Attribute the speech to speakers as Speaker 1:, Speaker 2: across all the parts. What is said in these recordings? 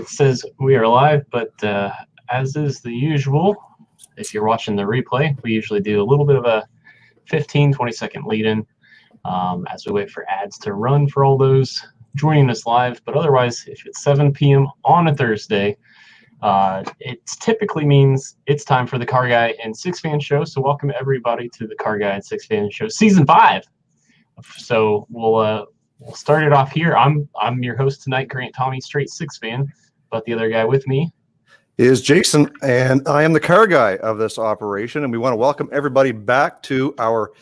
Speaker 1: It says we are live, but as is the usual, if you're watching the replay, we usually do a little bit of a 15-20 second lead-in as we wait for ads to run for all those joining us live. But otherwise, if it's 7 p.m. on a Thursday, it typically means it's time for the CarrGuy and SIXFAN show. So welcome everybody to the CarrGuy and SIXFAN show, season 5. So we'll start it off here. I'm your host tonight, Grant Tommy, straight SIXFAN, but the other guy with me
Speaker 2: is Jason, and I am the car guy of this operation, and we want to welcome everybody back to our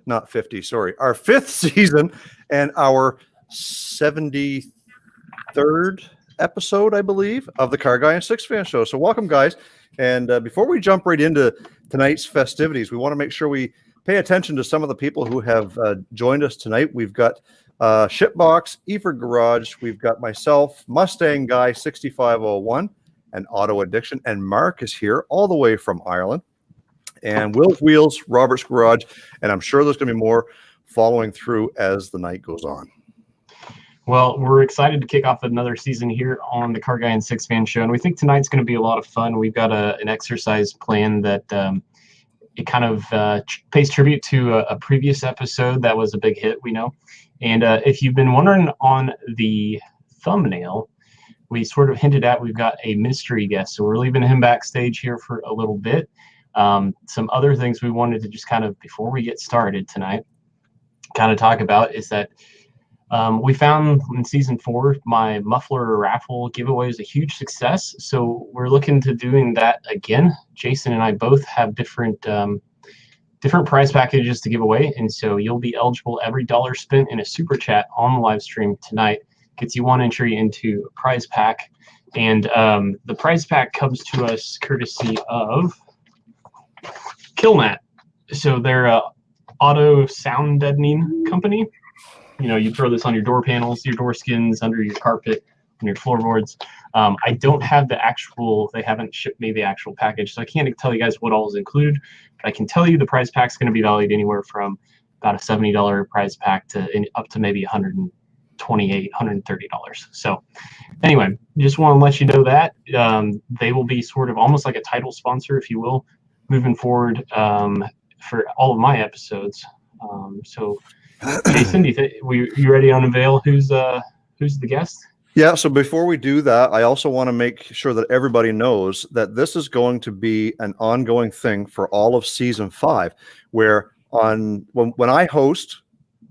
Speaker 2: our 5th season and our 73rd episode, I believe, of the CarrGuy and SIXFAN show. So welcome, guys. And before we jump right into tonight's festivities, we want to make sure we pay attention to some of the people who have joined us tonight. We've got Shipbox, Eford Garage, we've got myself, Mustang Guy 6501, and Auto Addiction, and Mark is here all the way from Ireland, and Will's Wheels, Robert's Garage, and I'm sure there's going to be more following through as the night goes on.
Speaker 1: Well, we're excited to kick off another season here on the CarrGuy and SIXFAN show, and we think tonight's going to be a lot of fun. We've got an exercise plan that it kind of pays tribute to a previous episode that was a big hit, we know. And if you've been wondering on the thumbnail, we sort of hinted at we've got a mystery guest. So we're leaving him backstage here for a little bit. Some other things we wanted to just kind of, before we get started tonight, kind of talk about is that we found in season 4, my muffler raffle giveaway is a huge success. So we're looking to doing that again. Jason and I both have different prize packages to give away. And so you'll be eligible. Every dollar spent in a super chat on the live stream tonight gets you one entry into a prize pack. And the prize pack comes to us courtesy of Killmat. So they're a auto sound deadening company. You know, you throw this on your door panels, your door skins, under your carpet, on your floorboards. I don't have the actual, they haven't shipped me the actual package, so I can't tell you guys what all is included, but I can tell you the prize pack's going to be valued anywhere from about a $70 prize pack to up to maybe $128, $130. So anyway, just want to let you know that they will be sort of almost like a title sponsor, if you will, moving forward for all of my episodes. So Jason, do you think you ready to unveil who's the guest?
Speaker 2: Yeah, so before we do that, I also want to make sure that everybody knows that this is going to be an ongoing thing for all of season 5, where when I host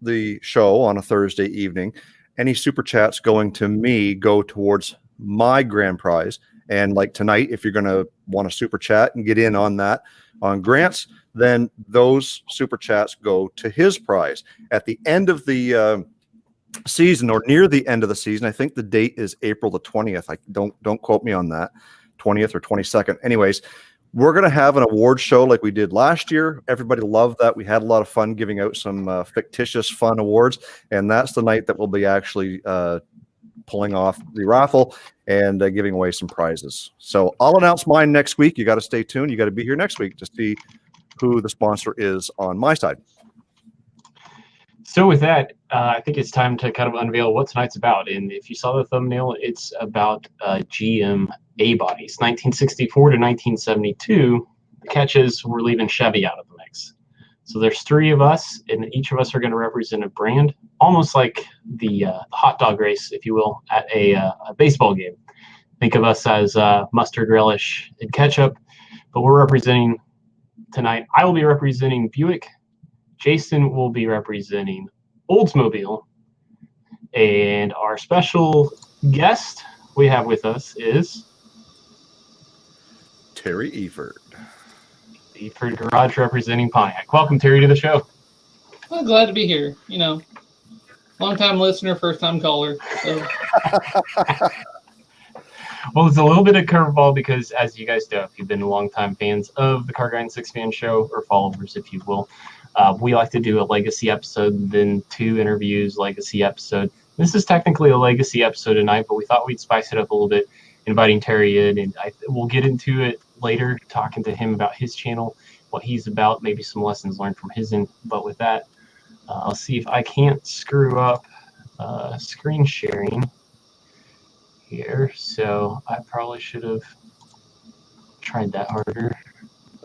Speaker 2: the show on a Thursday evening, any super chats going to me go towards my grand prize. And like tonight, if you're going to want to super chat and get in on that on Grant's, then those super chats go to his prize. At the end of the season, or near the end of the season, I think the date is April the 20th. I don't quote me on that, 20th or 22nd. Anyways, we're going to have an award show like we did last year. Everybody loved that. We had a lot of fun giving out some fictitious fun awards, and that's the night that we'll be actually pulling off the raffle and giving away some prizes. So I'll announce mine next week. You got to stay tuned. You got to be here next week to see who the sponsor is on my side.
Speaker 1: So with that, I think it's time to kind of unveil what tonight's about. And if you saw the thumbnail, it's about GM A-bodies, 1964 to 1972. The catch is we're leaving Chevy out of the mix. So there's 3 of us, and each of us are going to represent a brand, almost like the hot dog race, if you will, at a baseball game. Think of us as mustard, relish, and ketchup, but we're representing tonight. I will be representing Buick. Jason will be representing Oldsmobile. And our special guest we have with us is
Speaker 2: Terry Eford.
Speaker 1: Eford Garage representing Pontiac. Welcome, Terry, to the show.
Speaker 3: Well, glad to be here. You know, long-time listener, first-time caller. So.
Speaker 1: Well, it's a little bit of curveball because, as you guys know, if you've been longtime fans of the CarrGuy and SIXFAN show, or followers, if you will, we like to do a legacy episode, then 2 interviews, legacy episode. This is technically a legacy episode tonight, but we thought we'd spice it up a little bit, inviting Terry in, and we'll get into it later, talking to him about his channel, what he's about, maybe some lessons learned from his end. But with that, I'll see if I can't screw up screen sharing here, so I probably should have tried that harder.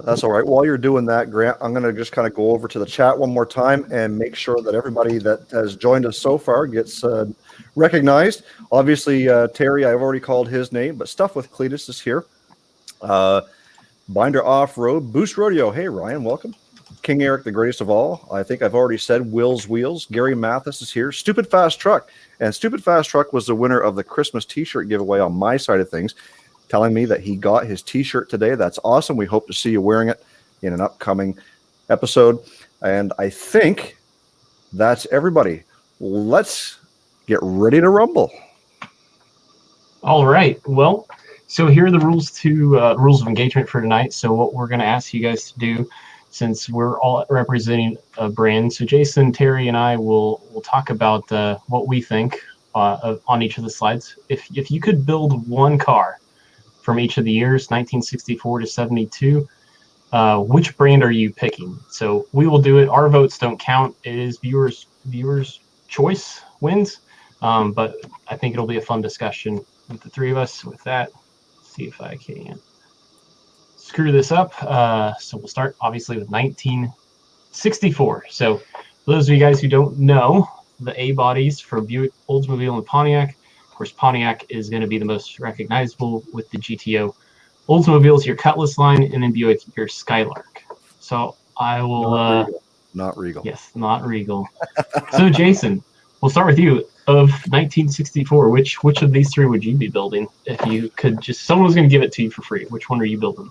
Speaker 2: That's all right. While you're doing that, Grant, I'm going to just kind of go over to the chat one more time and make sure that everybody that has joined us so far gets recognized. Obviously, Terry, I've already called his name, but Stuff with Cletus is here. Binder Off-Road, Boost Rodeo. Hey, Ryan, welcome. King Eric, the greatest of all. I think I've already said Will's Wheels. Gary Mathis is here. Stupid Fast Truck. And Stupid Fast Truck was the winner of the Christmas t-shirt giveaway on my side of things, telling me that he got his t-shirt today. That's awesome. We hope to see you wearing it in an upcoming episode. And I think that's everybody. Let's get ready to rumble.
Speaker 1: All right. Well, so here are the rules of engagement for tonight. So what we're going to ask you guys to do, since we're all representing a brand, so Jason, Terry, and I will talk about what we think on each of the slides. If you could build one car from each of the years, 1964 to 72, which brand are you picking? So we will do it. Our votes don't count. It is viewers' choice wins. But I think it'll be a fun discussion with the three of us. With that, see if I can screw this up. So we'll start obviously with 1964. So for those of you guys who don't know, the A bodies for Buick, Oldsmobile, and Pontiac. Of course, Pontiac is going to be the most recognizable with the GTO. Oldsmobile is your Cutlass line, and then Buick your Skylark. So I will.
Speaker 2: Not Regal.
Speaker 1: Yes, not Regal. So Jason, we'll start with you. Of 1964, which of these three would you be building if you could someone was going to give it to you for free? Which one are you building?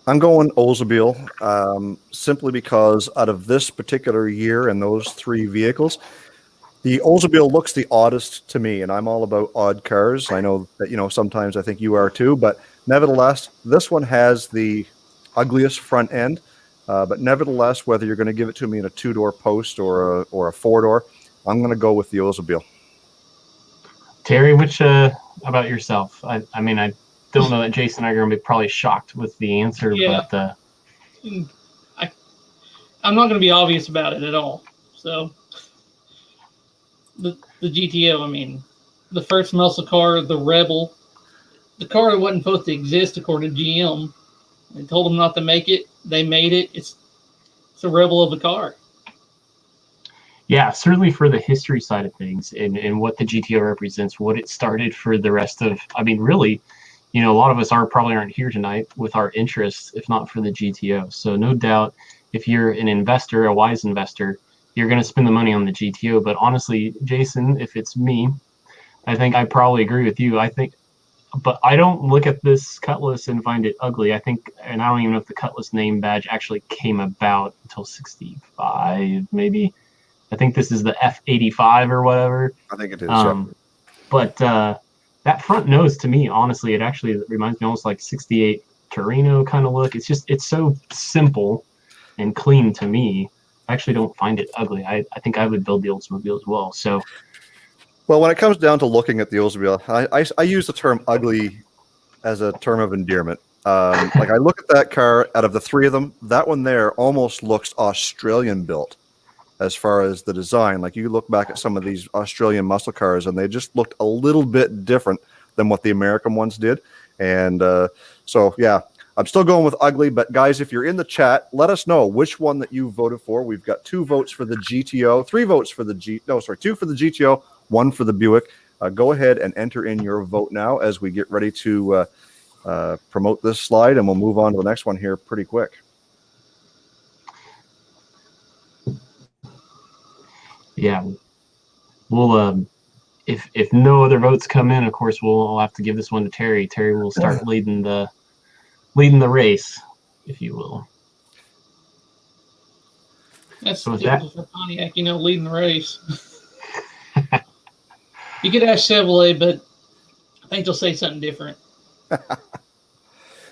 Speaker 2: I'm going Oldsmobile, simply because out of this particular year and those three vehicles, the Oldsmobile looks the oddest to me, and I'm all about odd cars. I know that, sometimes I think you are too, but nevertheless, this one has the ugliest front end. But nevertheless, whether you're going to give it to me in a two-door post or a four-door, I'm going to go with the Oldsmobile.
Speaker 1: Terry, which about yourself? I mean, I don't know that Jason and I are going to be probably shocked with the answer,
Speaker 3: yeah.
Speaker 1: But
Speaker 3: I'm not going to be obvious about it at all. So the GTO, I mean, the first muscle car, the Rebel, the car that wasn't supposed to exist according to GM. They told them not to make it. They made it. It's a Rebel of a car.
Speaker 1: Yeah, certainly for the history side of things and what the GTO represents, what it started for the rest of, I mean, really, a lot of us probably aren't here tonight with our interests, if not for the GTO. So no doubt, if you're an investor, a wise investor, you're going to spend the money on the GTO. But honestly, Jason, if it's me, I think I probably agree with you. But I don't look at this Cutlass and find it ugly. I think, and I don't even know if the Cutlass name badge actually came about until 65, maybe. I think this is the F85 or whatever.
Speaker 2: I think it is. Yeah.
Speaker 1: But that front nose, to me, honestly, it actually reminds me almost like 68 Torino kind of look. It's so simple and clean to me. I actually don't find it ugly. I think I would build the Oldsmobile as well. So,
Speaker 2: well, when it comes down to looking at the Oldsmobile, I use the term ugly as a term of endearment. Like I look at that car, out of the three of them, that one there almost looks Australian built. As far as the design, like you look back at some of these Australian muscle cars and they just looked a little bit different than what the American ones did. And so, yeah, I'm still going with ugly, but guys, if you're in the chat, let us know which one that you voted for. We've got 2 votes for the GTO, 3 votes for the 2 for the GTO, 1 for the Buick. Go ahead and enter in your vote now as we get ready to promote this slide, and we'll move on to the next one here pretty quick.
Speaker 1: Yeah, we'll if no other votes come in, of course we'll have to give this one to Terry. Terry will start leading the race, if you will.
Speaker 3: That's typical for Pontiac, leading the race. You could ask Chevrolet, but I think they'll say something different.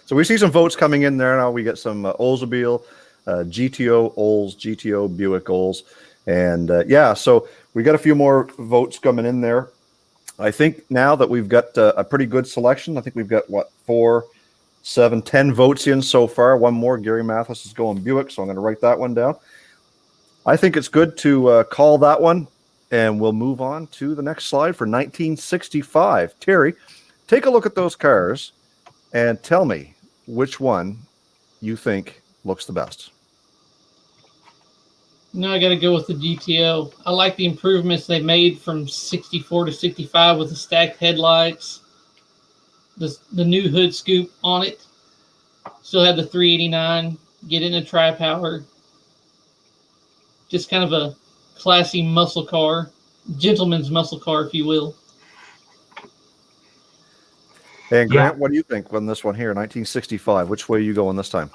Speaker 2: So we see some votes coming in there now. We get some Oldsmobile, GTO Olds, GTO Buick Olds. And yeah, so we got a few more votes coming in there. I think now that we've got a pretty good selection, I think we've got 4, 7, 10 votes in so far. One more, Gary Mathis is going Buick, so I'm going to write that one down. I think it's good to call that one, and we'll move on to the next slide for 1965. Terry, take a look at those cars and tell me which one you think looks the best.
Speaker 3: No, I got to go with the GTO. I like the improvements they made from 64 to 65 with the stacked headlights, the new hood scoop on it. Still have the 389, get in a tri-power. Just kind of a classy muscle car, gentleman's muscle car, if you will.
Speaker 2: And Grant, what do you think on this one here, 1965? Which way are you going this time?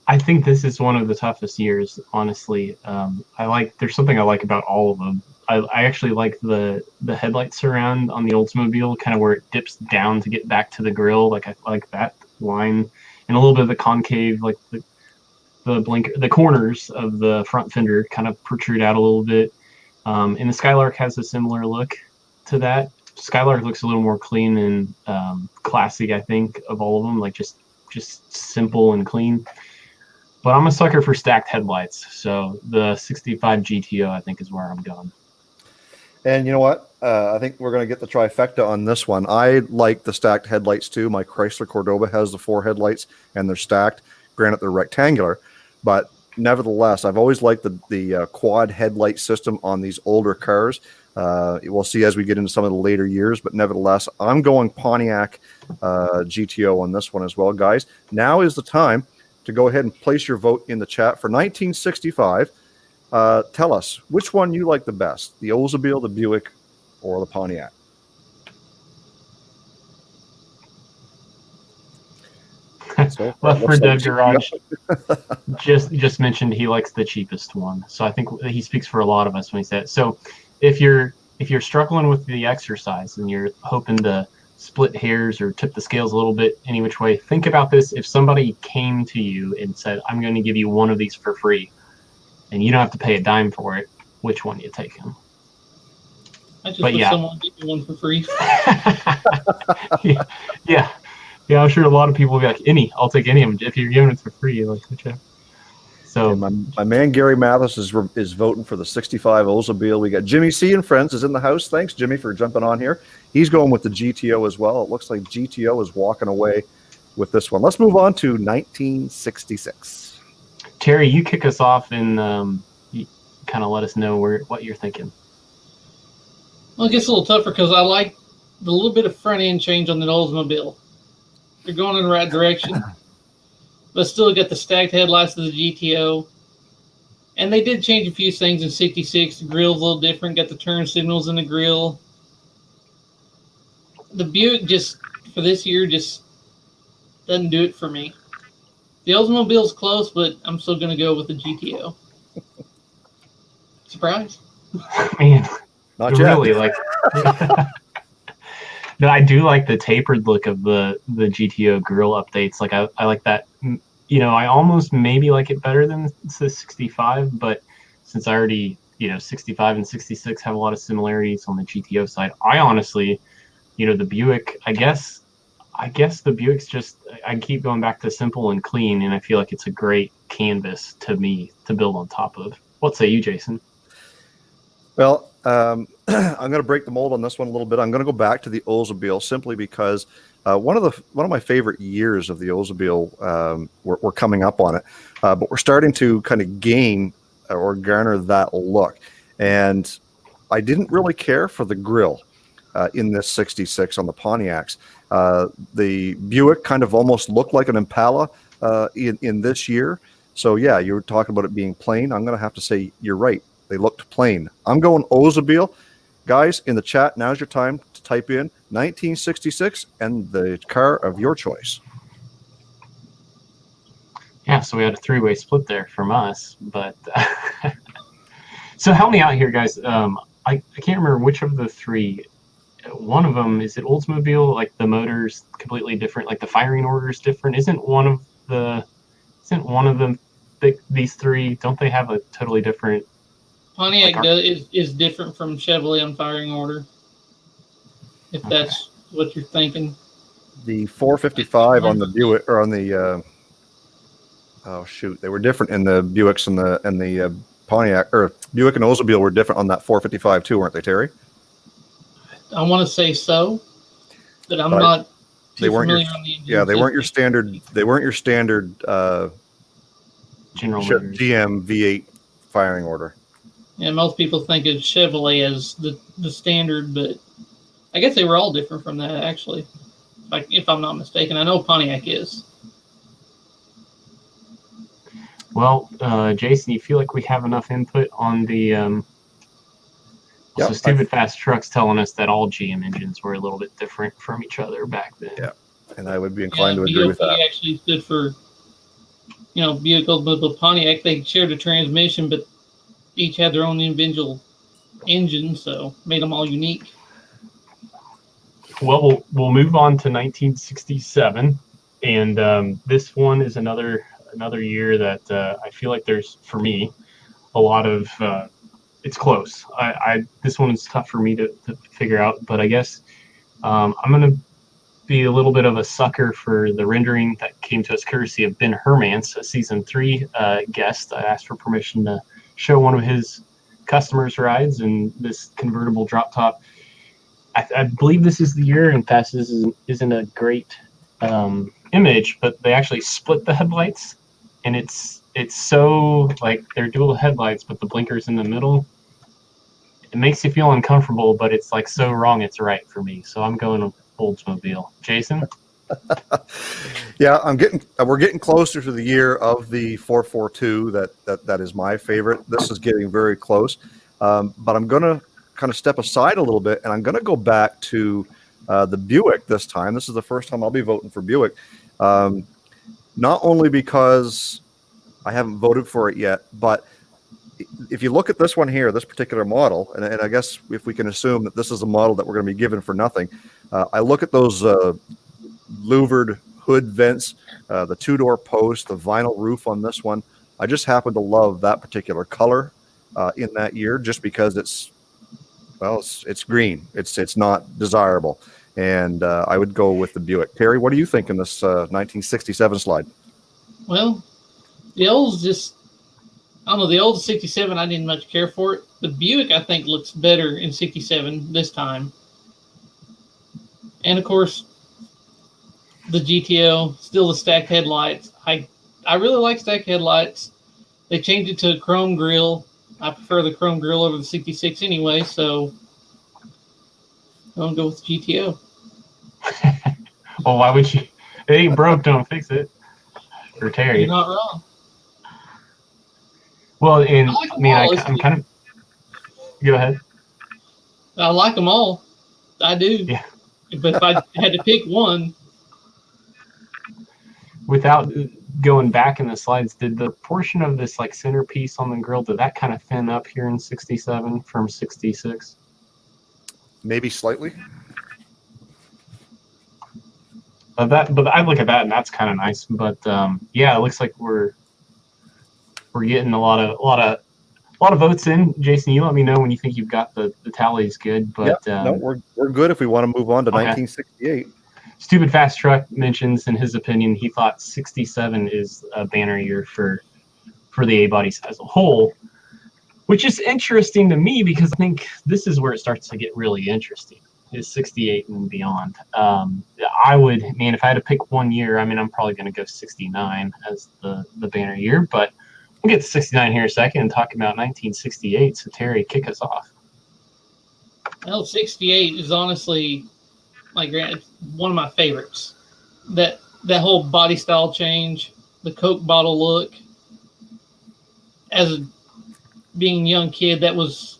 Speaker 1: I think this is one of the toughest years, honestly. There's something I like about all of them. I actually like the headlight surround on the Oldsmobile, kind of where it dips down to get back to the grill. Like I like that line, and a little bit of the concave, like the blinker, the corners of the front fender kind of protrude out a little bit. And the Skylark has a similar look to that. Skylark looks a little more clean and classy, I think, of all of them, like just simple and clean. But I'm a sucker for stacked headlights, so the 65 GTO, I think, is where I'm going.
Speaker 2: And you know what? I think we're going to get the trifecta on this one. I like the stacked headlights too. My Chrysler Cordoba has the 4 headlights, and they're stacked. Granted, they're rectangular, but nevertheless, I've always liked the quad headlight system on these older cars. We'll see as we get into some of the later years, but nevertheless, I'm going Pontiac GTO on this one as well, guys. Now is the time to go ahead and place your vote in the chat for 1965. Tell us which one you like the best, the Oldsmobile, the Buick, or the Pontiac.
Speaker 1: So, Left for Dead Garage just mentioned he likes the cheapest one, so I think he speaks for a lot of us when he said it. So if you're struggling with the exercise and you're hoping to split hairs or tip the scales a little bit any which way, think about this. If somebody came to you and said, I'm going to give you one of these for free and you don't have to pay a dime for it, which one are you taking?
Speaker 3: I just wish someone give me one for free.
Speaker 1: Yeah, I'm sure a lot of people will be like, I'll take any of them. If you're giving it for free, like, whichever. So
Speaker 2: my man Gary Mathis is voting for the 65 Oldsmobile. We got Jimmy C and friends is in the house. Thanks, Jimmy, for jumping on here. He's going with the GTO as well. It looks like GTO is walking away with this one. Let's move on to 1966.
Speaker 1: Terry, you kick us off and you kind of let us know what you're thinking.
Speaker 3: Well, it gets a little tougher because I like the little bit of front end change on the Oldsmobile. They're going in the right direction. But still got the stacked headlights of the GTO. And they did change a few things in 66. The grill's a little different. Got the turn signals in the grill. The Buick for this year, just doesn't do it for me. The Oldsmobile's close, but I'm still going to go with the GTO. Surprise?
Speaker 1: Man,
Speaker 2: not yet.
Speaker 1: Really, like... No, I do like the tapered look of the GTO grill updates. Like I like that. I almost maybe like it better than the 65, but since I already 65 and 66 have a lot of similarities on the GTO side, I honestly, the Buick, I guess the Buick's just, I keep going back to simple and clean, and I feel like it's a great canvas to me to build on top of. What say you, Jason?
Speaker 2: Well, I'm going to break the mold on this one a little bit. I'm going to go back to the Oldsmobile simply because one of my favorite years of the Oldsmobile, we're coming up on it, but we're starting to kind of gain or garner that look. And I didn't really care for the grille in this 66 on the Pontiacs. The Buick kind of almost looked like an Impala in this year. So yeah, you were talking about it being plain. I'm going to have to say you're right. They looked plain. I'm going Oldsmobile. Guys, in the chat, now's your time to type in 1966 and the car of your choice.
Speaker 1: Yeah, so we had a 3-way split there from us. But so help me out here, guys. I can't remember which of the 3. One of them, is it Oldsmobile? Like the motor's completely different. Like the firing order is different. Isn't one of them these 3? Don't they have a totally different?
Speaker 3: Pontiac is different from Chevrolet on firing order, if that's what you're thinking.
Speaker 2: The 455 on the Buick, or on the they were different in the Buicks and the Pontiac, or Buick and Oldsmobile were different on that 455 too, weren't they, Terry?
Speaker 3: I want to say so. But I'm not
Speaker 2: they
Speaker 3: too
Speaker 2: weren't your,
Speaker 3: familiar on the engine.
Speaker 2: yeah, they weren't your standard. They weren't your standard
Speaker 1: General Motors.
Speaker 2: GM V8 firing order.
Speaker 3: Yeah, most people think of Chevrolet as the standard, but I guess they were all different from that, actually. Like, if I'm not mistaken, I know Pontiac is.
Speaker 1: Well, Jason, you feel like we have enough input on the so Stupid Fast Trucks telling us that all GM engines were a little bit different from each other back then.
Speaker 2: Yeah, and I would be inclined to agree with
Speaker 3: BOP
Speaker 2: that.
Speaker 3: actually stood for, Buick, Oldsmobile, Pontiac. They shared a transmission, but each had their own individual engine, so made them all unique.
Speaker 1: Well, we'll move on to 1967, and this one is another year that I feel like there's, for me, a lot of it's close. This one is tough for me to figure out, but I guess I'm gonna be a little bit of a sucker for the rendering that came to us courtesy of Ben Hermance, a season 3 guest. I asked for permission to show one of his customers' rides in this convertible drop top. I believe this is the year, and Fast isn't a great image, but they actually split the headlights, and it's so like they're dual headlights, but the blinker's in the middle. It makes you feel uncomfortable, but it's like so wrong it's right for me. So I'm going with Oldsmobile. Jason?
Speaker 2: Yeah, we're getting closer to the year of the 442. That is my favorite. This is getting very close, but I'm gonna kind of step aside a little bit, and I'm gonna go back to the Buick this time. This is the first time I'll be voting for Buick, not only because I haven't voted for it yet, but if you look at this one here, this particular model, and I guess if we can assume that this is a model that we're going to be given for nothing, I look at those louvered hood vents, the 2-door post, the vinyl roof on this one. I just happen to love that particular color in that year, just because it's green. It's not desirable, and I would go with the Buick. Terry, what do you think in this 1967 slide?
Speaker 3: Well, the old's just, I don't know, the old 67, I didn't much care for it. The Buick, I think, looks better in 67 this time. And, of course, the GTO, still the stacked headlights. I really like stacked headlights. They changed it to a chrome grille. I prefer the chrome grille over the 66 anyway, so I'm going to go with the GTO.
Speaker 1: Well, why would you? It ain't broke, don't fix it. For Terry.
Speaker 3: You're not wrong.
Speaker 1: Well, and I'm kind of. Go ahead.
Speaker 3: I like them all. I do.
Speaker 1: Yeah.
Speaker 3: But if I had to pick one.
Speaker 1: Without going back in the slides, did the portion of this like centerpiece on the grill, did that kind of thin up here in 67 from 66?
Speaker 2: Maybe slightly.
Speaker 1: But I look at that and that's kind of nice. But yeah, it looks like we're getting a lot of votes in. Jason, you let me know when you think you've got the tallies good. But
Speaker 2: yeah, no, we're good if we want to move on to 1968.
Speaker 1: Stupid Fast Truck mentions in his opinion he thought 67 is a banner year for the A-bodies as a whole, which is interesting to me because I think this is where it starts to get really interesting. Is 68 and beyond. I would, if I had to pick one year, I'm probably going to go 69 as the banner year, but we'll get to 69 here in a second and talk about 1968. So Terry, kick us off.
Speaker 3: Well, 68 is honestly, one of my favorites. That whole body style change, the Coke bottle look. Being a young kid, that was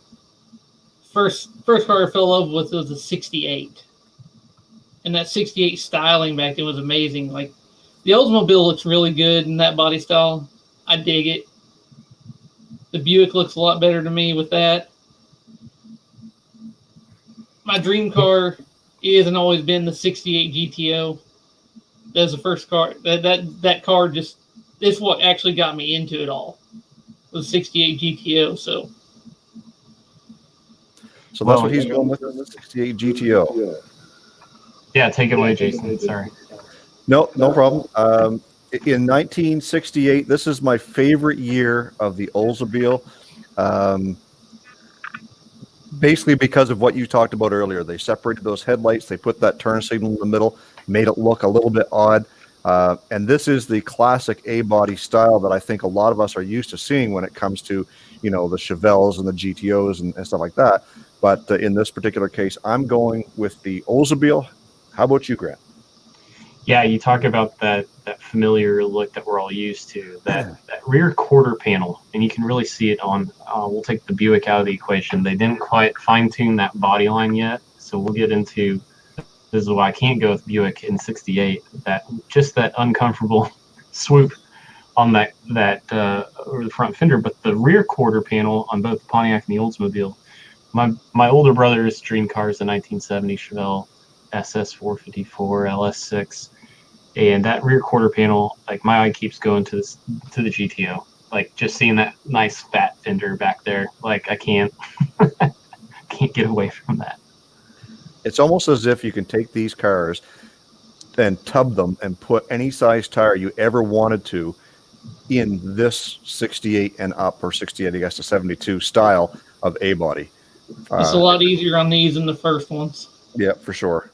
Speaker 3: first car I fell in love with was the 68. And that 68 styling back then was amazing. Like, the Oldsmobile looks really good in that body style. I dig it. The Buick looks a lot better to me with that. My dream car is and always been the 68 GTO. That's the first car. That car just, it's what actually got me into it all. The 68 GTO, So
Speaker 2: that's what he's going with, the 68 GTO.
Speaker 1: Yeah, take it away, Jason. Sorry.
Speaker 2: No problem. In 1968, this is my favorite year of the Oldsmobile. basically because of what you talked about earlier. They separated those headlights. They put that turn signal in the middle, made it look a little bit odd. And this is the classic A-body style that I think a lot of us are used to seeing when it comes to, the Chevelles and the GTOs and stuff like that. But in this particular case, I'm going with the Oldsmobile. How about you, Grant?
Speaker 1: Yeah, you talk about that familiar look that we're all used to, that rear quarter panel, and you can really see it on, we'll take the Buick out of the equation. They didn't quite fine-tune that body line yet, so we'll get into, this is why I can't go with Buick in 68, that uncomfortable swoop on that over the front fender. But the rear quarter panel on both the Pontiac and the Oldsmobile, my older brother's dream car is the 1970 Chevelle SS454 LS6, and that rear quarter panel, like, my eye keeps going to the GTO, like, just seeing that nice fat fender back there, like, I can't get away from that.
Speaker 2: It's almost as if you can take these cars and tub them and put any size tire you ever wanted to in this 68 and up, or 68 I guess to 72 style of A body.
Speaker 3: It's a lot easier on these than the first ones.
Speaker 2: Yeah, for sure.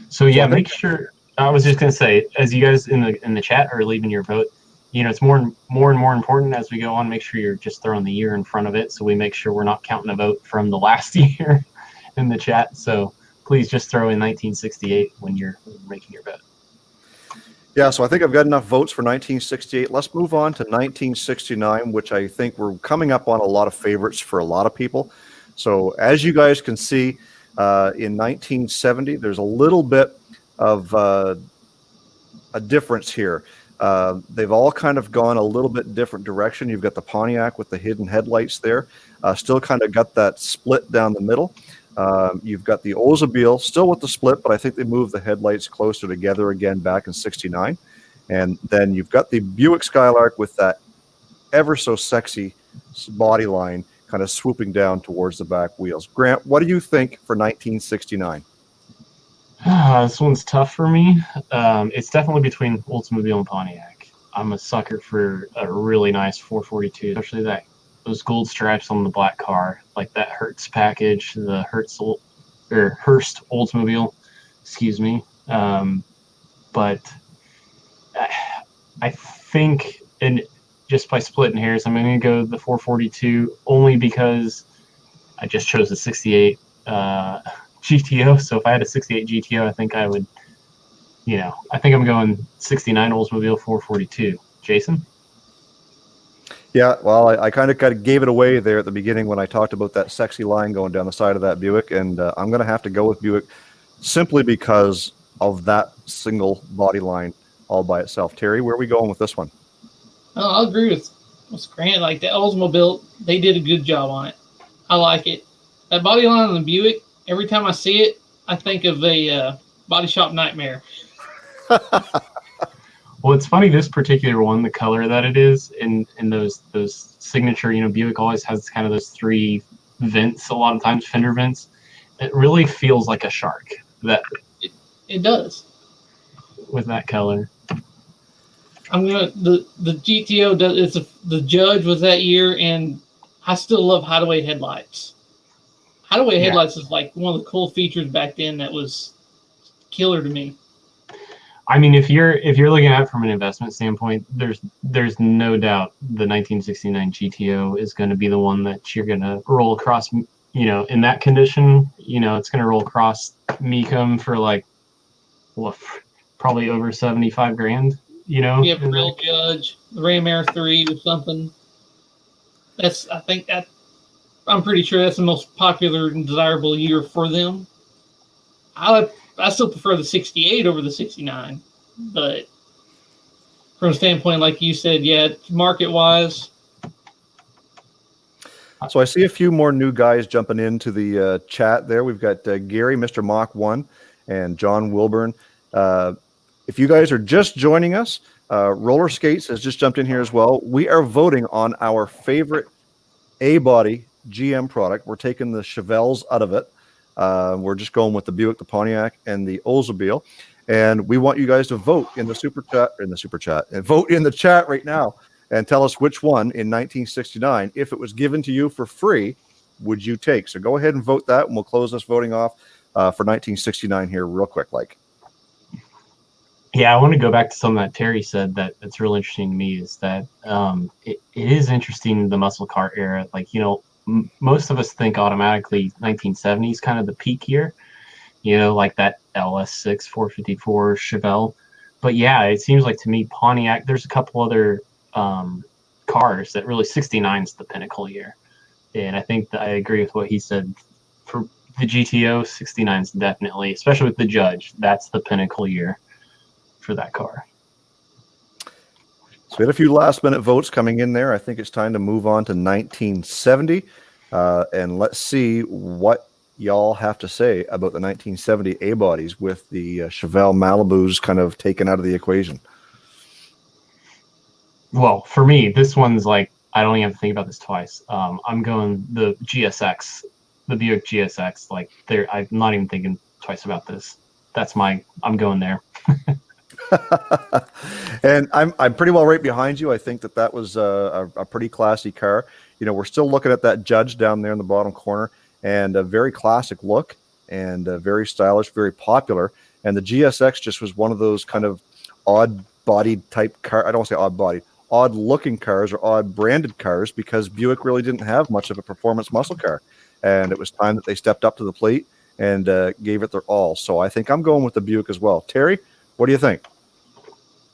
Speaker 1: So yeah, make sure. I was just gonna say, as you guys in the chat are leaving your vote, it's more and more important as we go on. Make sure you're just throwing the year in front of it, so we make sure we're not counting a vote from the last year in the chat. So please just throw in 1968 when you're making your vote.
Speaker 2: Yeah, so I think I've got enough votes for 1968. Let's move on to 1969, which I think we're coming up on a lot of favorites for a lot of people. So as you guys can see, in 1970, there's a little bit of a difference here. They've all kind of gone a little bit different direction. You've got the Pontiac with the hidden headlights there, still kind of got that split down the middle. You've got the Oldsmobile still with the split, but I think they moved the headlights closer together again back in 69. And then you've got the Buick Skylark with that ever so sexy body line kind of swooping down towards the back wheels. Grant, what do you think for 1969?
Speaker 1: This one's tough for me. It's definitely between Oldsmobile and Pontiac. I'm a sucker for a really nice 442, especially those gold stripes on the black car, like that Hertz package, the Hurst Oldsmobile, excuse me. But I think, and just by splitting hairs, I'm going to go the 442 only because I just chose the 68 GTO. So if I had a 68 GTO, I think I would, I think I'm going 69 Oldsmobile 442. Jason?
Speaker 2: Yeah, well, I kind of gave it away there at the beginning when I talked about that sexy line going down the side of that Buick, and I'm going to have to go with Buick simply because of that single body line all by itself. Terry, where are we going with this one?
Speaker 3: Oh, I'll agree with Grant. Like, the Oldsmobile, they did a good job on it. I like it. That body line on the Buick, every time I see it, I think of a body shop nightmare.
Speaker 1: Well, it's funny, this particular one, the color that it is, in those signature, Buick always has kind of those three vents, a lot of times, fender vents. It really feels like a shark.
Speaker 3: It does.
Speaker 1: With that color.
Speaker 3: The GTO the Judge was that year, and I still love hideaway headlights. Hideaway headlights is like one of the cool features back then that was killer to me.
Speaker 1: I mean, if you're looking at it from an investment standpoint, there's no doubt the 1969 GTO is going to be the one that you're going to roll across. In that condition, it's going to roll across Mecum for probably over 75 grand.
Speaker 3: Yeah, real Judge, the Ram Air 3 or something. I'm pretty sure that's the most popular and desirable year for them. I still prefer the 68 over the 69, but from a standpoint, like you said, yeah, market-wise.
Speaker 2: So I see a few more new guys jumping into the chat there. We've got Gary, Mr. Mach 1, and John Wilburn. If you guys are just joining us, Roller Skates has just jumped in here as well. We are voting on our favorite A-body GM product. We're taking the Chevelles out of it. We're just going with the Buick, the Pontiac, and the Oldsmobile. And we want you guys to vote in the super chat, and vote in the chat right now. and tell us which one in 1969, if it was given to you for free, would you take. So go ahead and vote that, and we'll close this voting off for 1969 here real quick.
Speaker 1: Yeah, I want to go back to something that Terry said that's real interesting to me, is that it is interesting, the muscle car era. Like, most of us think automatically 1970s kind of the peak year, like that LS6 454 Chevelle. But yeah, it seems like to me Pontiac, there's a couple other cars that really 69 is the pinnacle year. And I think that I agree with what he said. For the GTO, 69 is definitely, especially with the Judge, that's the pinnacle year for that car.
Speaker 2: So we had a few last minute votes coming in there. I think it's time to move on to 1970. And let's see what y'all have to say about the 1970 A-bodies with the Chevelle Malibus kind of taken out of the equation.
Speaker 1: Well, for me, this one's like, I don't even have to think about this twice. I'm going the GSX, the Buick GSX. Like, I'm not even thinking twice about this. I'm going there.
Speaker 2: And I'm pretty well right behind you. I think that was a pretty classy car. We're still looking at that Judge down there in the bottom corner, and a very classic look, and very stylish, very popular. And the GSX just was one of those kind of odd bodied type car. I don't want to say odd bodied, odd looking cars or odd branded cars, because Buick really didn't have much of a performance muscle car, and it was time that they stepped up to the plate and gave it their all. So I think I'm going with the Buick as well. Terry, what do you think?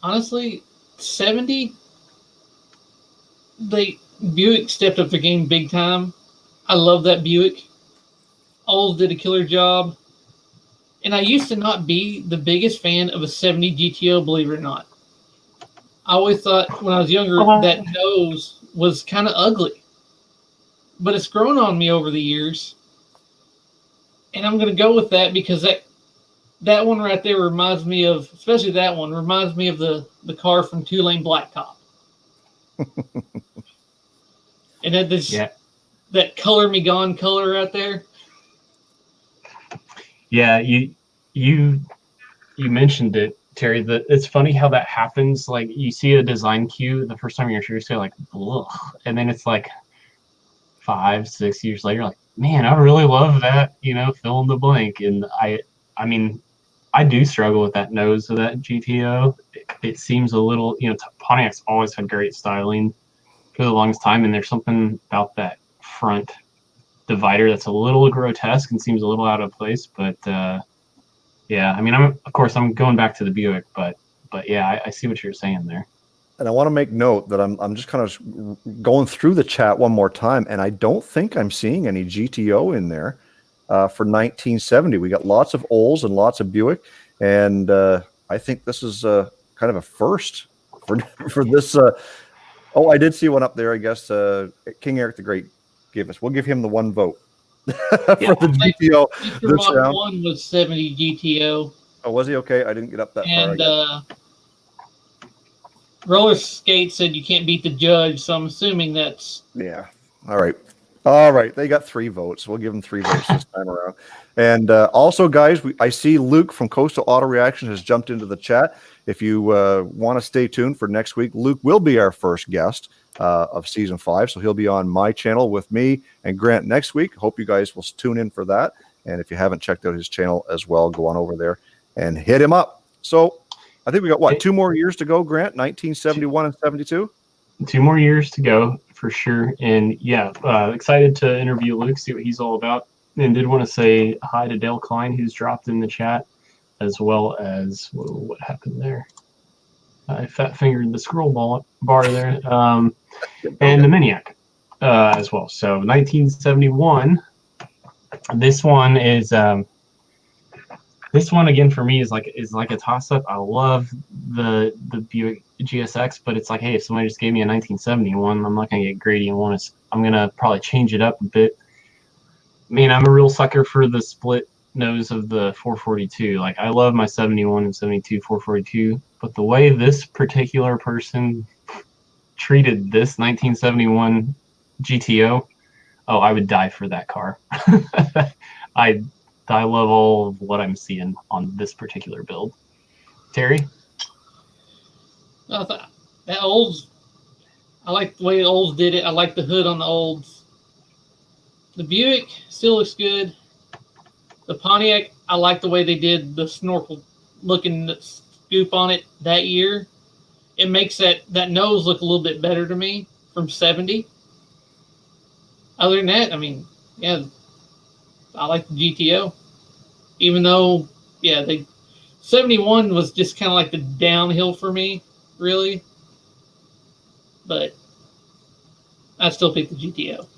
Speaker 3: Honestly, 70, Buick stepped up their game big time. I love that Buick. Olds did a killer job. And I used to not be the biggest fan of a 70 GTO, believe it or not. I always thought when I was younger that nose was kind of ugly. But it's grown on me over the years. And I'm going to go with that because that one right there reminds me of, especially that one, reminds me of the car from Two-Lane Blacktop. And that color me gone color right there.
Speaker 1: Yeah, you mentioned it, Terry. That it's funny how that happens. Like, you see a design cue the first time you're sure, you're like, ugh, and then it's like 5-6 years later, like, man, I really love that. Fill in the blank. And I mean, I do struggle with that nose of that GTO. It seems a little, Pontiac's always had great styling for the longest time, and there's something about that front divider that's a little grotesque and seems a little out of place. But yeah, I mean, I'm going back to the Buick, but yeah, I see what you're saying there.
Speaker 2: And I want to make note that I'm just kind of going through the chat one more time, and I don't think I'm seeing any GTO in there for 1970. We got lots of Olds and lots of Buick, and I think this is kind of a first for this. Oh, I did see one up there. I guess King Eric the Great gave us. We'll give him the one vote for the GTO. This round.
Speaker 3: One was 70 GTO.
Speaker 2: Oh, was he? Okay, I didn't get up that far.
Speaker 3: And Roller Skate said you can't beat the Judge, so I'm assuming that's...
Speaker 2: Yeah. All right. They got 3 votes. We'll give them 3 votes this time around. And also, guys, I see Luke from Coastal Auto Reaction has jumped into the chat. If you want to stay tuned for next week, Luke will be our first guest of season 5. So he'll be on my channel with me and Grant next week. Hope you guys will tune in for that. And if you haven't checked out his channel as well, go on over there and hit him up. So I think we got 2 more years to go, Grant, 1971 and 72.
Speaker 1: 2 more years to go for sure. And yeah, excited to interview Luke, see what he's all about. And did want to say hi to Dale Klein, who's dropped in the chat, as well as what happened there. I fat fingered the scroll bar there. And the Maniac as well. So 1971. This one is this one again for me is like a toss up. I love the Buick GSX, but it's like, hey, if somebody just gave me a 1971, I'm not gonna get greedy and I'm gonna probably change it up a bit. I mean, I'm a real sucker for the split nose of the 442. Like, I love my 71 and 72 442, but the way this particular person treated this 1971 GTO, oh, I would die for that car. I love all of what I'm seeing on this particular build. Terry?
Speaker 3: That Olds, I like the way the Olds did it. I like the hood on the Olds. The Buick still looks good. The Pontiac, I like the way they did the snorkel looking scoop on it that year. It makes that nose look a little bit better to me from 70. Other than that, I mean, yeah, I like the GTO. Even though, yeah, 71 was just kind of like the downhill for me, really. But I still pick the GTO.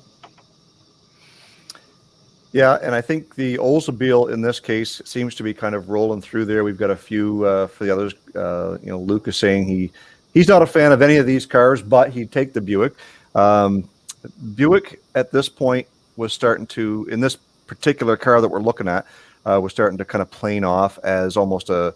Speaker 2: Yeah, and I think the Oldsmobile in this case seems to be kind of rolling through there. We've got a few for the others. Luke is saying he's not a fan of any of these cars, but he'd take the Buick. Buick at this point was starting to, in this particular car that we're looking at, was starting to kind of plane off as almost a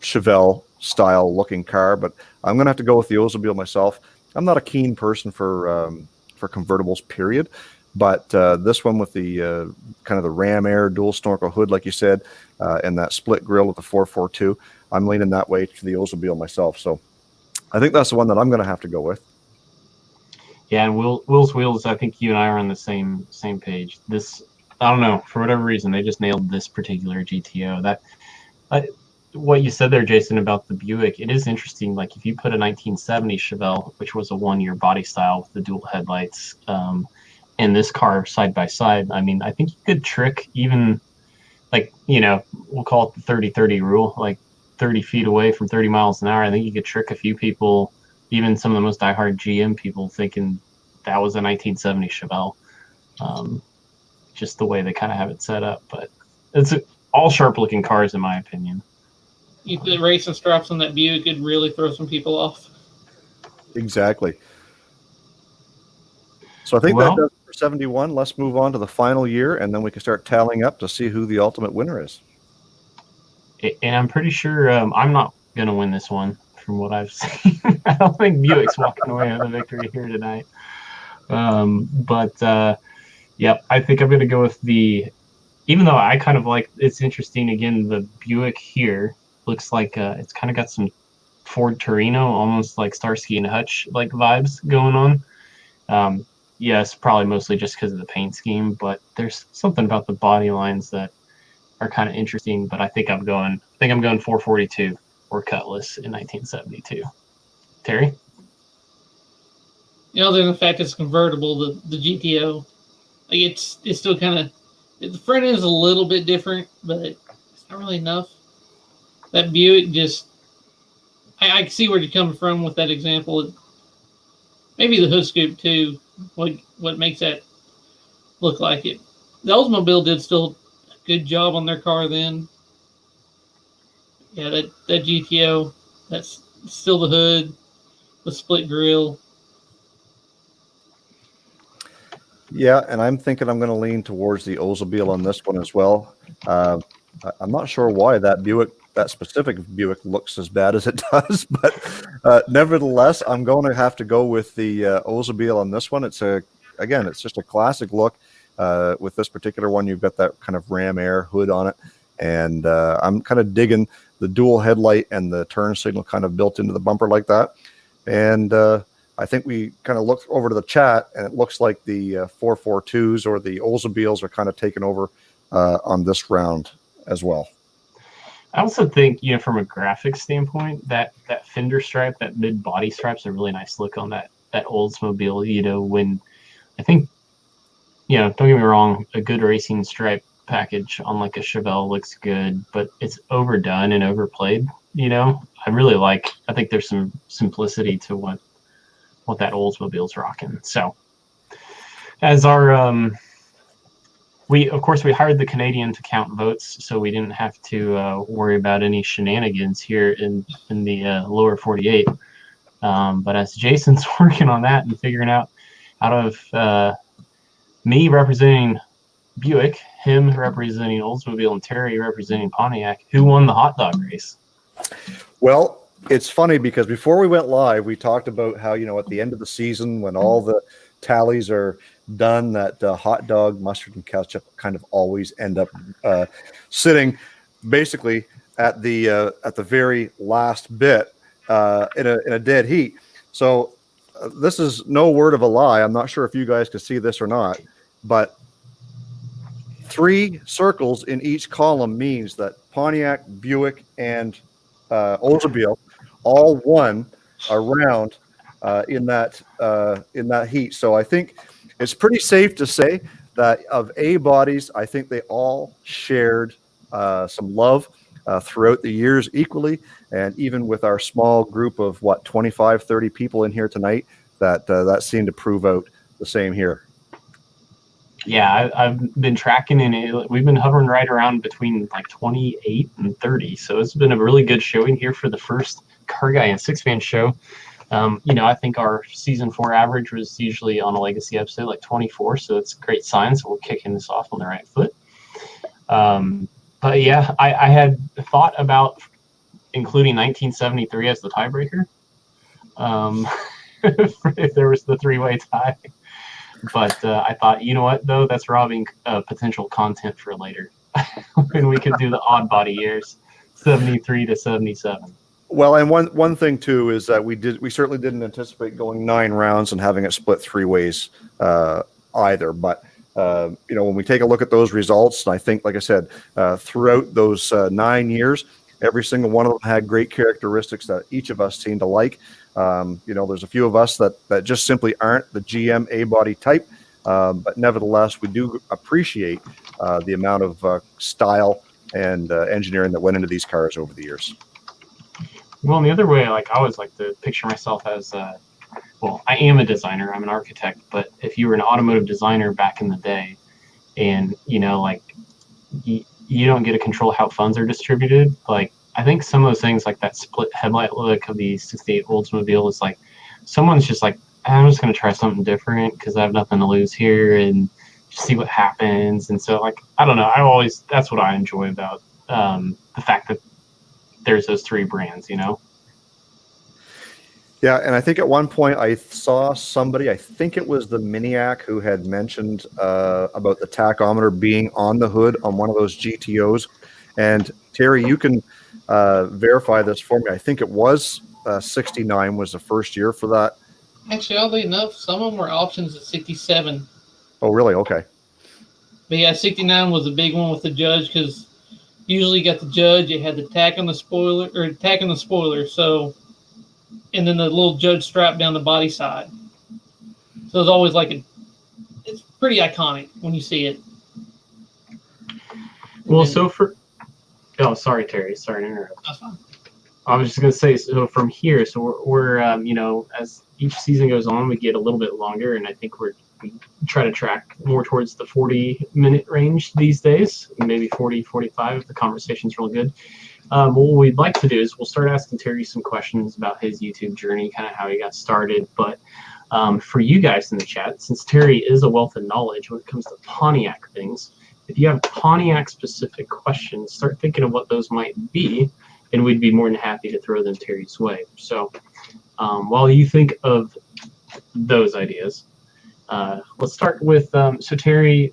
Speaker 2: Chevelle style looking car. But I'm going to have to go with the Oldsmobile myself. I'm not a keen person for convertibles, period. But this one with the kind of the Ram Air dual snorkel hood, like you said, and that split grille with the 442, I'm leaning that way to the Oldsmobile myself. So I think that's the one that I'm going to have to go with.
Speaker 1: Yeah, and Will's Wheels, I think you and I are on the same page. This, I don't know, for whatever reason, they just nailed this particular GTO. What you said there, Jason, about the Buick, it is interesting. Like if you put a 1970 Chevelle, which was a one-year body style with the dual headlights, and this car side by side, I mean, I think you could trick even, like, we'll call it the 30-30 rule, like 30 feet away from 30 miles an hour. I think you could trick a few people, even some of the most diehard GM people, thinking that was a 1970 Chevelle. Just the way they kind of have it set up. But it's all sharp-looking cars, in my opinion.
Speaker 3: You put racing straps on that Buick, could really throw some people off.
Speaker 2: Exactly. So I think that does it for 71. Let's move on to the final year, and then we can start tallying up to see who the ultimate winner is.
Speaker 1: And I'm pretty sure I'm not going to win this one from what I've seen. I don't think Buick's walking away with a victory here tonight. Yep, I think I'm going to go with even though I kind of like, it's interesting, again, the Buick here looks like it's kind of got some Ford Torino, almost like Starsky and Hutch like vibes going on. Yes, probably mostly just because of the paint scheme, but there's something about the body lines that are kind of interesting. But I think I'm going 442 or Cutlass in 1972. Terry?
Speaker 3: Other than the fact it's convertible, the GTO, like it's still kind of, the front end is a little bit different, but it's not really enough. That Buick just, I can see where you're coming from with that example. Maybe the hood scoop too. What makes that look like it? The Oldsmobile did still a good job on their car then. Yeah, that GTO, that's still the hood, the split grille.
Speaker 2: Yeah, and I'm thinking I'm going to lean towards the Oldsmobile on this one as well. I'm not sure why that specific Buick looks as bad as it does, but nevertheless, I'm going to have to go with the Oldsmobile on this one. It's just a classic look. With this particular one, you've got that kind of Ram Air hood on it, and I'm kind of digging the dual headlight and the turn signal kind of built into the bumper like that. And I think we kind of looked over to the chat, and it looks like the 442s or the Oldsmobiles are kind of taking over on this round as well.
Speaker 1: I also think, from a graphics standpoint, that fender stripe, that mid body stripe's a really nice look on that Oldsmobile. When I think, don't get me wrong, a good racing stripe package on like a Chevelle looks good, but it's overdone and overplayed. I think there's some simplicity to what that Oldsmobile's rocking. So as our we hired the Canadian to count votes, so we didn't have to worry about any shenanigans here in the lower 48. But as Jason's working on that and figuring out of me representing Buick, him representing Oldsmobile, and Terry representing Pontiac, who won the hot dog race?
Speaker 2: Well, it's funny because before we went live, we talked about how, at the end of the season, when all the tallies are done, that hot dog, mustard, and ketchup kind of always end up sitting basically at the very last bit in a dead heat. So this is no word of a lie. I'm not sure if you guys can see this or not, but 3 circles in each column means that Pontiac, Buick, and Oldsmobile all won a round in that heat. So I think it's pretty safe to say that of A bodies, I think they all shared some love throughout the years equally. And even with our small group of 25, 30 people in here tonight, that seemed to prove out the same here.
Speaker 1: Yeah, I've been tracking, and we've been hovering right around between like 28 and 30. So it's been a really good showing here for the first CarrGuy and SIXFAN show. I think our season 4 average was usually on a legacy episode like 24, so it's a great sign. So we're kicking this off on the right foot. But yeah, I had thought about including 1973 as the tiebreaker, if there was the 3-way tie. But I thought, you know what, though, that's robbing potential content for later. When we could do the odd body years, 73 to 77.
Speaker 2: Well, and one thing too is that we certainly didn't anticipate going 9 rounds and having it split 3 ways either. But when we take a look at those results, and I think, like I said, throughout those 9 years, every single one of them had great characteristics that each of us seemed to like. There's a few of us that just simply aren't the GM A-body type, but nevertheless, we do appreciate the amount of style and engineering that went into these cars over the years.
Speaker 1: Well, in the other way, I always like to picture myself as, I am a designer, I'm an architect, but if you were an automotive designer back in the day, and, you don't get to control how funds are distributed, I think some of those things, like that split headlight look of the 68 Oldsmobile, is someone's just I'm just going to try something different because I have nothing to lose here and just see what happens. And so, I don't know, that's what I enjoy about the fact that there's those 3 brands,
Speaker 2: Yeah, and I think at one point I saw somebody, I think it was the Miniac, who had mentioned about the tachometer being on the hood on one of those GTOs. And Terry, you can verify this for me. I think it was 69 was the first year for that.
Speaker 3: Actually, oddly enough, some of them were options at 67.
Speaker 2: Oh, really? Okay.
Speaker 3: But yeah, 69 was a big one with the Judge, because usually you got the Judge, it had the tack on the spoiler, so, and then the little Judge strap down the body side. So it's always it's pretty iconic when you see it.
Speaker 1: Well, oh, sorry, Terry. Sorry to interrupt.
Speaker 3: That's fine.
Speaker 1: I was just going to say, so from here, so we're as each season goes on, we get a little bit longer, and I think we try to track more towards the 40-minute range these days, maybe 40, 45 if the conversation's real good. What we'd like to do is we'll start asking Terry some questions about his YouTube journey, kind of how he got started. But for you guys in the chat, since Terry is a wealth of knowledge when it comes to Pontiac things, if you have Pontiac-specific questions, start thinking of what those might be, and we'd be more than happy to throw them Terry's way. So while you think of those ideas, let's start with, so Terry,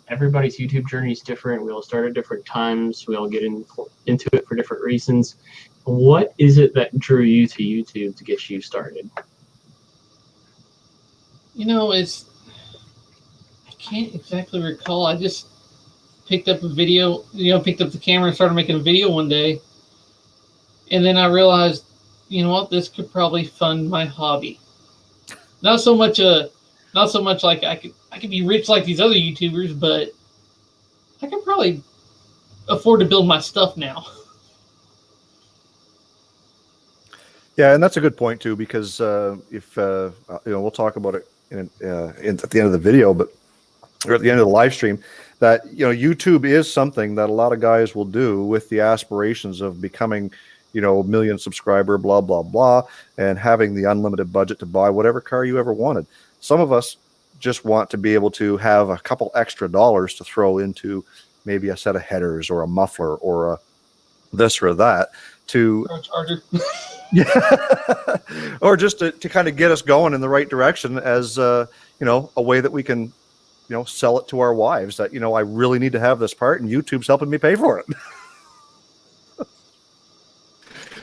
Speaker 1: everybody's YouTube journey is different. We all start at different times. We all get into it for different reasons. What is it that drew you to YouTube to get you started?
Speaker 3: I can't exactly recall. I just picked up a video, picked up the camera and started making a video one day. And then I realized, this could probably fund my hobby. Not so much like I could be rich like these other YouTubers, but I could probably afford to build my stuff now.
Speaker 2: Yeah, and that's a good point too, because if we'll talk about it at the end of the video, but or at the end of the live stream, that YouTube is something that a lot of guys will do with the aspirations of becoming a million subscriber, blah blah blah, and having the unlimited budget to buy whatever car you ever wanted. Some of us just want to be able to have a couple extra dollars to throw into maybe a set of headers or a muffler or a this or that to
Speaker 3: charger.
Speaker 2: Yeah, or just to kind of get us going in the right direction as a way that we can sell it to our wives that I really need to have this part and YouTube's helping me pay for it.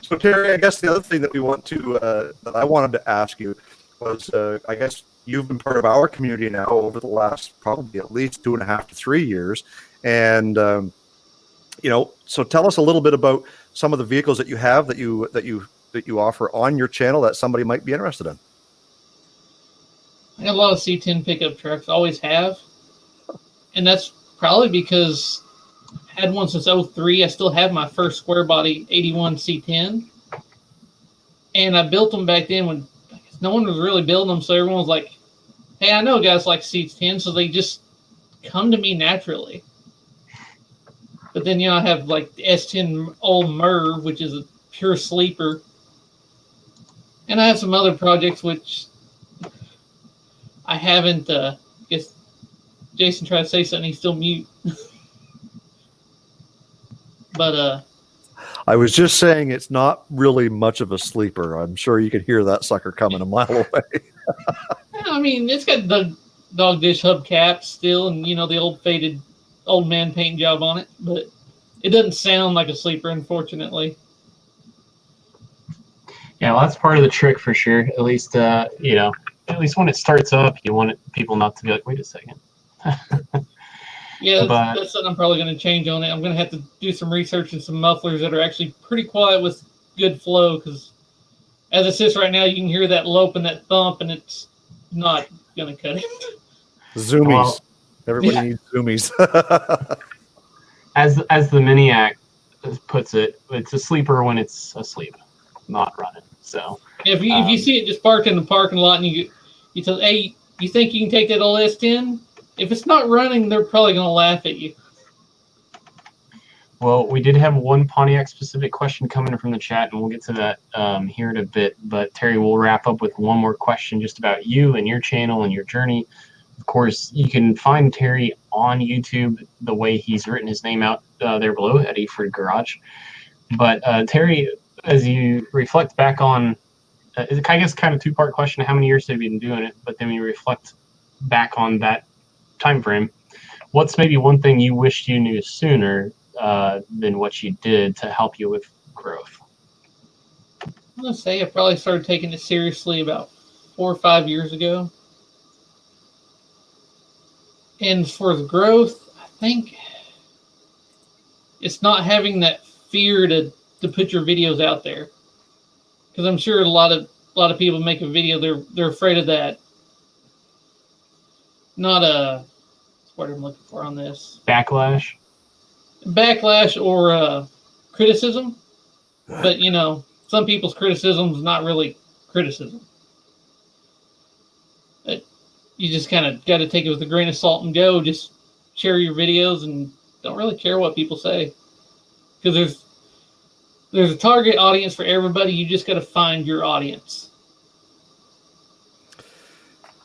Speaker 2: So Terry, I guess the other thing that we want to that I wanted to ask you was, I guess you've been part of our community now over the last probably at least 2.5 to 3 years, and so tell us a little bit about some of the vehicles that you have that you offer on your channel that somebody might be interested in.
Speaker 3: I got a lot of C10 pickup trucks, always have, and that's probably because I had one since '03. I still have my first square body 81 C10, and I built them back then when no one was really building them, so everyone was like, hey, I know guys like C10, so they just come to me naturally. But then, I have like the S10 old Merv, which is a pure sleeper. And I have some other projects which I haven't, I guess Jason tried to say something, he's still mute. But
Speaker 2: I was just saying it's not really much of a sleeper. I'm sure you could hear that sucker coming a mile away.
Speaker 3: I mean, it's got the dog dish hubcaps still, and the old faded old man paint job on it, but it doesn't sound like a sleeper, unfortunately.
Speaker 1: Yeah, well, that's part of the trick for sure. At least, at least when it starts up, you want people not to be like, wait a second.
Speaker 3: Yeah, that's something I'm probably going to change on it. I'm going to have to do some research and some mufflers that are actually pretty quiet with good flow, because as it sits right now, you can hear that lope and that thump, and it's not going to cut it.
Speaker 2: Zoomies.
Speaker 1: Well,
Speaker 2: everybody needs zoomies.
Speaker 1: As the Miniac puts it, it's a sleeper when it's asleep, not running. So
Speaker 3: if you see it just parked in the parking lot and you tell, hey, you think you can take that old S10? If it's not running, they're probably going to laugh at you.
Speaker 1: Well, we did have one Pontiac specific question coming from the chat, and we'll get to that here in a bit. But Terry, we'll wrap up with one more question just about you and your channel and your journey. Of course, you can find Terry on YouTube the way he's written his name out there below at Eford Garage. But Terry, as you reflect back on, I guess kind of two-part question, how many years have you been doing it? But then when you reflect back on that time frame, what's maybe one thing you wished you knew sooner than what you did to help you with growth?
Speaker 3: I'm going to say I probably started taking it seriously about 4 or 5 years ago. And for the growth, I think it's not having that fear to put your videos out there, because I'm sure a lot of people make a video, they're afraid of that. Not a what I'm looking for on this
Speaker 1: backlash
Speaker 3: or criticism, but some people's criticism is not really criticism. You just kind of got to take it with a grain of salt and go. Just share your videos and don't really care what people say, because there's a target audience for everybody. You just got to find your audience.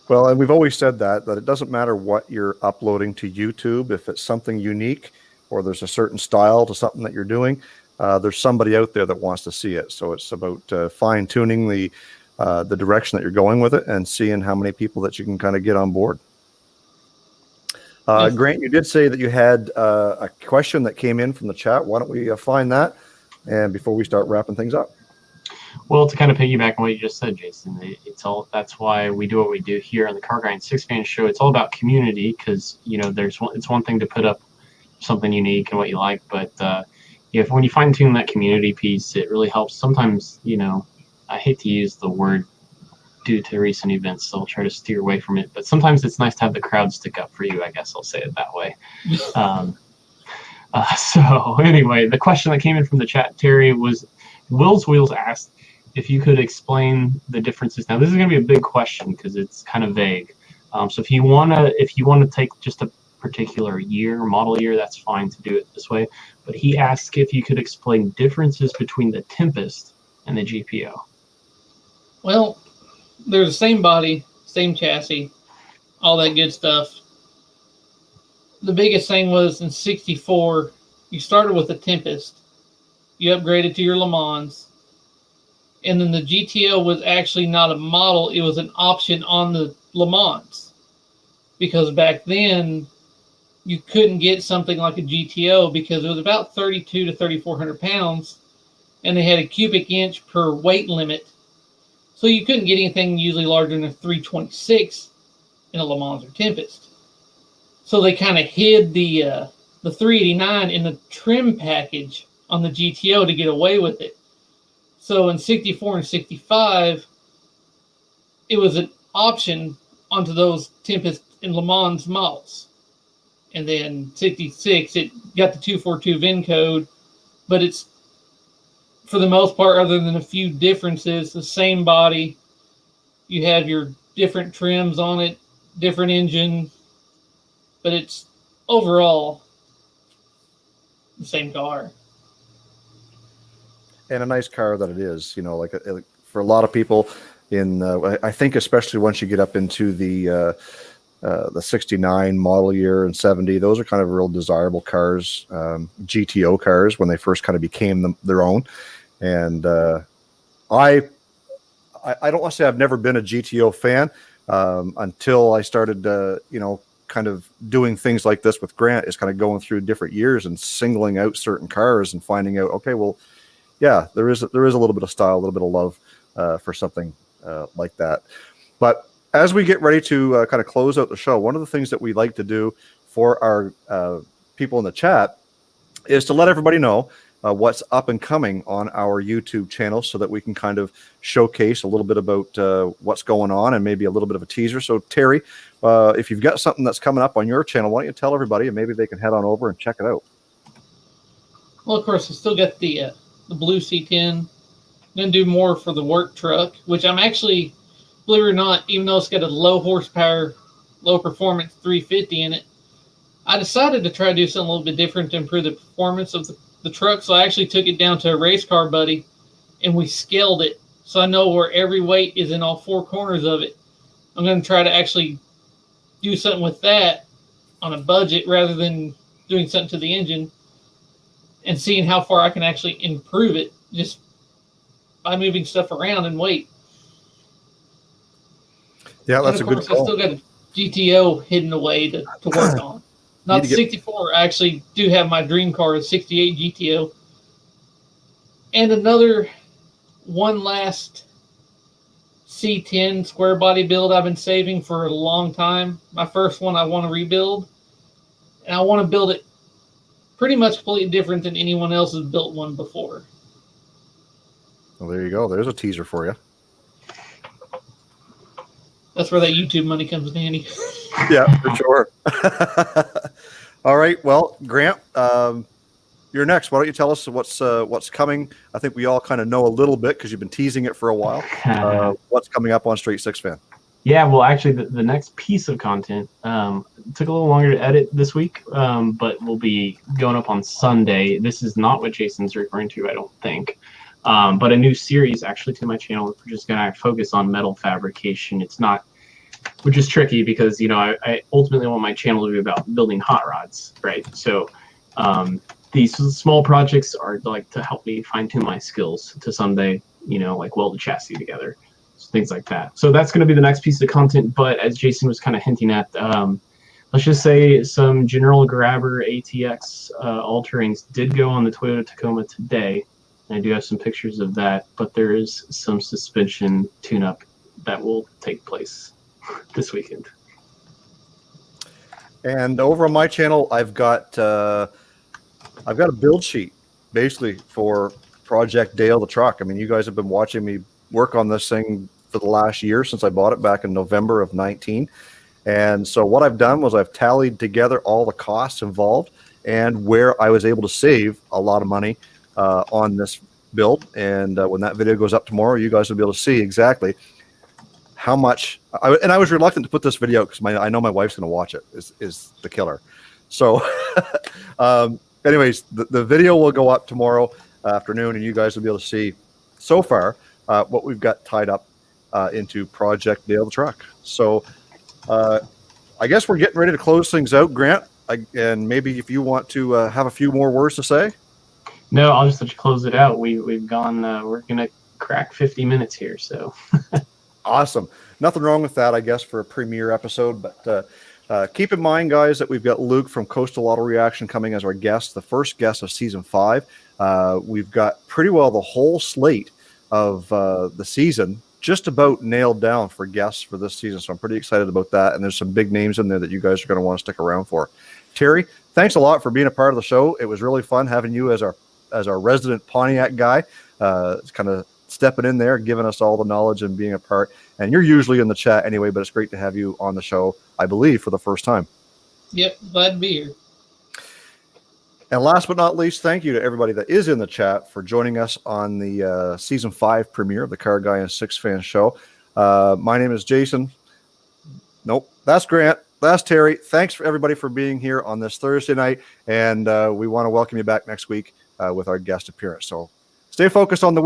Speaker 2: Well, and we've always said that it doesn't matter what you're uploading to YouTube. If it's something unique or there's a certain style to something that you're doing, there's somebody out there that wants to see it. So it's about fine tuning the direction that you're going with it and seeing how many people that you can kind of get on board.
Speaker 3: Yes.
Speaker 2: Grant, you did say that you had a question that came in from the chat. Why don't we find that? And before we start wrapping things up.
Speaker 1: Well, to kind of piggyback on what you just said, Jason, that's why we do what we do here on the CarRGuy and SIXFAN show. It's all about community, because it's one thing to put up something unique and what you like, but when you fine tune that community piece, it really helps. Sometimes, I hate to use the word due to recent events, so I'll try to steer away from it. But sometimes it's nice to have the crowd stick up for you. I guess I'll say it that way. So anyway, the question that came in from the chat, Terry, was Will's Wheels asked if you could explain the differences. Now, this is going to be a big question because it's kind of vague. So if you want to take just a particular model year, that's fine to do it this way. But he asked if you could explain differences between the Tempest and the GPO.
Speaker 3: Well, they're the same body, same chassis, all that good stuff. The biggest thing was in '64, you started with the Tempest. You upgraded to your Le Mans. And then the GTO was actually not a model. It was an option on the Le Mans. Because back then, you couldn't get something like a GTO because it was about 3,200 to 3,400 pounds. and they had a cubic inch per weight limit. So you couldn't get anything usually larger than a 326 in a Le Mans or Tempest. So they kind of hid the 389 in the trim package on the GTO to get away with it. So in 64 and 65, it was an option onto those Tempest and Le Mans models. And then 66, it got the 242 VIN code, but it's, for the most part, other than a few differences, the same body. You have your different trims on it, different engine, but it's overall the same car.
Speaker 2: And a nice car that it is, you know, like for a lot of people I think especially once you get up into the 69 model year and 70, those are kind of real desirable cars, GTO cars, when they first kind of became their own. And I don't want to say I've never been a GTO fan until I started, you know, kind of doing things like this with Grant, is kind of going through different years and singling out certain cars and finding out, okay, well, yeah, there is a little bit of style, a little bit of love for something like that. But as we get ready to kind of close out the show, one of the things that we like to do for our people in the chat is to let everybody know what's up and coming on our YouTube channel, so that we can kind of showcase a little bit about what's going on and maybe a little bit of a teaser. So Terry, if you've got something that's coming up on your channel, why don't you tell everybody, and maybe they can head on over and check it out.
Speaker 3: Well, of course, I still got the blue C10. I'm going to do more for the work truck, which I'm actually, believe it or not, even though it's got a low horsepower, low performance 350 in it, I decided to try to do something a little bit different to improve the performance of the truck. So I actually took it down to a race car buddy, and we scaled it, so I know where every weight is in all four corners of it. I'm going to try to actually do something with that on a budget rather than doing something to the engine, and seeing how far I can actually improve it just by moving stuff around and weight.
Speaker 2: Yeah, that's a good call.
Speaker 3: I still got a GTO hidden away to work on. Not the 64. I actually do have my dream car, a 68 GTO. And one last C10 square body build I've been saving for a long time. My first one I want to rebuild. And I want to build it pretty much completely different than anyone else has built one before.
Speaker 2: Well, there you go. There's a teaser for you.
Speaker 3: That's where that YouTube money comes in handy.
Speaker 2: Yeah, for sure. All right. Well, Grant, you're next. Why don't you tell us what's coming? I think we all kind of know a little bit because you've been teasing it for a while. What's coming up on Straight Six Fan? Yeah,
Speaker 1: well, actually, the next piece of content took a little longer to edit this week, but will be going up on Sunday. This is not what Jason's referring to, I don't think. But a new series actually to my channel. We're just going to focus on metal fabrication. It's not, which is tricky because, you know, I ultimately want my channel to be about building hot rods, right? So these small projects are like to help me fine tune my skills to someday, you know, like weld a chassis together, so things like that. So that's going to be the next piece of content. But as Jason was kind of hinting at, let's just say some General Grabber ATX all-terrains did go on the Toyota Tacoma today. I do have some pictures of that, but there is some suspension tune-up that will take place this weekend.
Speaker 2: And over on my channel, I've got a build sheet basically for Project Dale the truck. I mean, you guys have been watching me work on this thing for the last year since I bought it back in November of 19. And so what I've done was I've tallied together all the costs involved and where I was able to save a lot of money on this build. And when that video goes up tomorrow, you guys will be able to see exactly how much. I was reluctant to put this video because I know my wife's going to watch it. Is the killer. So anyways, the video will go up tomorrow afternoon, and you guys will be able to see so far what we've got tied up into Project Dale the truck. So I guess we're getting ready to close things out, Grant. And maybe if you want to have a few more words to say.
Speaker 1: No, I'll just let you close it out. We've gone. We're gonna crack 50 minutes here. So
Speaker 2: awesome. Nothing wrong with that, I guess, for a premiere episode. But Keep in mind, guys, that we've got Luke from Coastal Auto Reaction coming as our guest, the first guest of season 5. We've got pretty well the whole slate of the season just about nailed down for guests for this season. So I'm pretty excited about that. And there's some big names in there that you guys are going to want to stick around for. Terry, thanks a lot for being a part of the show. It was really fun having you as our resident Pontiac guy. It's kind of stepping in there, giving us all the knowledge and being a part. And you're usually in the chat anyway, but it's great to have you on the show, I believe, for the first time.
Speaker 3: Yep, glad to be here.
Speaker 2: And last but not least, thank you to everybody that is in the chat for joining us on the season 5 premiere of the CarrGuy and SIXFAN show. My name is Jason. Nope, that's Grant. That's Terry. Thanks for everybody for being here on this Thursday night. And we want to welcome you back next week with our guest appearance. So stay focused on the